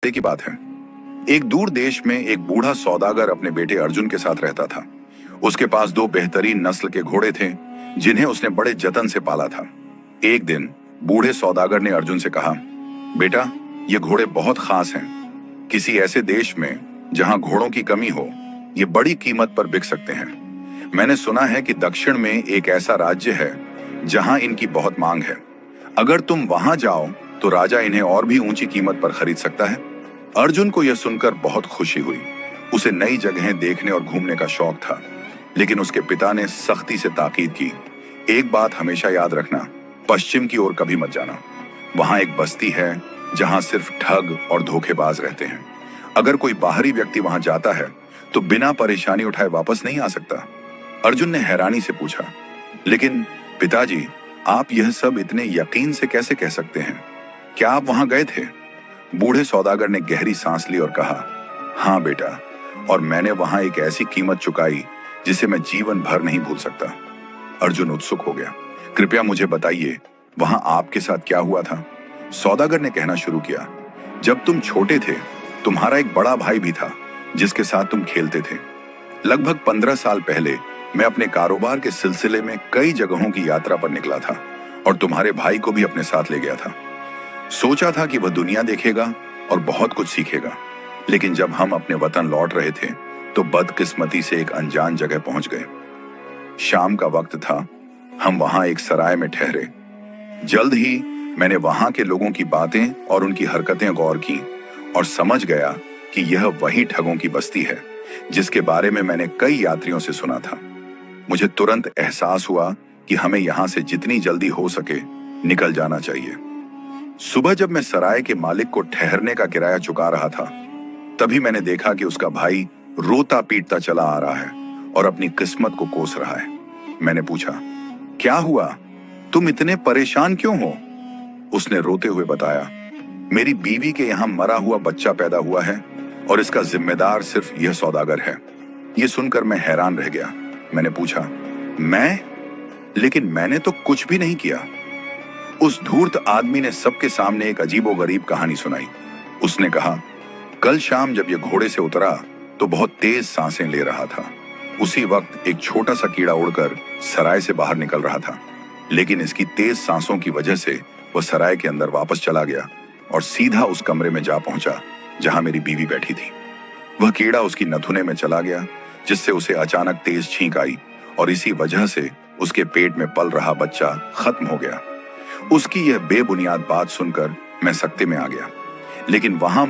की बात है। एक दूर देश में एक बूढ़ा सौदागर अपने बेटे अर्जुन के साथ रहता था। उसके पास दो बेहतरीन नस्ल के घोड़े थे जिन्हें उसने बड़े जतन से पाला था। एक दिन बूढ़े सौदागर ने अर्जुन से कहा, बेटा, ये घोड़े बहुत खास हैं। किसी ऐसे देश में जहां घोड़ों की कमी हो, ये बड़ी कीमत पर बिक सकते हैं। मैंने सुना है कि दक्षिण में एक ऐसा राज्य है जहां इनकी बहुत मांग है। अगर तुम वहां जाओ तो राजा इन्हें और भी ऊंची कीमत पर खरीद सकता है। अर्जुन को यह सुनकर बहुत खुशी हुई। उसे नई जगहें देखने और घूमने का शौक था, लेकिन उसके पिता ने सख्ती से ताकीद की, एक बात हमेशा याद रखना, पश्चिम की ओर कभी मत जाना। वहां एक बस्ती है जहां सिर्फ ठग और धोखेबाज रहते हैं। अगर कोई बाहरी व्यक्ति वहां जाता है तो बिना परेशानी उठाए वापस नहीं आ सकता। अर्जुन ने हैरानी से पूछा, लेकिन पिताजी, आप यह सब इतने यकीन से कैसे कह सकते हैं? क्या आप वहां गए थे? बूढ़े सौदागर ने गहरी सांस ली और कहा, हाँ बेटा, और मैंने वहां एक ऐसी कीमत चुकाई जिसे मैं जीवन भर नहीं भूल सकता। अर्जुन उत्सुक हो गया, कृपया मुझे बताइए, वहां आपके साथ क्या हुआ था? सौदागर ने कहना शुरू किया, जब तुम छोटे थे, तुम्हारा एक बड़ा भाई भी था जिसके साथ तुम खेलते थे। लगभग 15 साल पहले मैं अपने कारोबार के सिलसिले में कई जगहों की यात्रा पर निकला था और तुम्हारे भाई को भी अपने साथ ले गया था। सोचा था कि वह दुनिया देखेगा और बहुत कुछ सीखेगा, लेकिन जब हम अपने वतन लौट रहे थे तो बदकिस्मती से एक अनजान जगह पहुंच गए। शाम का वक्त था, हम वहां एक सराय में ठहरे। जल्द ही मैंने वहां के लोगों की बातें और उनकी हरकतें गौर की और समझ गया कि यह वही ठगों की बस्ती है जिसके बारे में मैंने कई यात्रियों से सुना था। मुझे तुरंत एहसास हुआ कि हमें यहां से जितनी जल्दी हो सके निकल जाना चाहिए। सुबह जब मैं सराय के मालिक को ठहरने का किराया चुका रहा था, तभी मैंने देखा कि उसका भाई रोता पीटता चला आ रहा है और अपनी किस्मत को कोस रहा है। मैंने पूछा, क्या हुआ? तुम इतने परेशान क्यों हो? उसने रोते हुए बताया, मेरी बीवी के यहां मरा हुआ बच्चा पैदा हुआ है और इसका जिम्मेदार सिर्फ यह सौदागर है। यह सुनकर मैं हैरान रह गया। मैंने पूछा, मैं? लेकिन मैंने तो कुछ भी नहीं किया। उस धूर्त आदमी ने सबके सामने एक अजीबोगरीब कहानी सुनाई। उसने कहा, कल शाम जब यह घोड़े से उतरा तो बहुत तेज सांसें ले रहा था। उसी वक्त एक छोटा सा कीड़ा उड़कर सराय से बाहर निकल रहा था, लेकिन इसकी तेज सांसों की वजह से वह सराय के अंदर वापस चला गया और सीधा उस कमरे में जा पहुंचा जहां मेरी बीवी बैठी थी। वह कीड़ा उसकी नथुने में चला गया, जिससे उसे अचानक तेज छींक आई और इसी वजह से उसके पेट में पल रहा बच्चा खत्म हो गया। उसकी यह बेबुनियाद बात सुनकर मैं सकते में आ गया, लेकिन वहां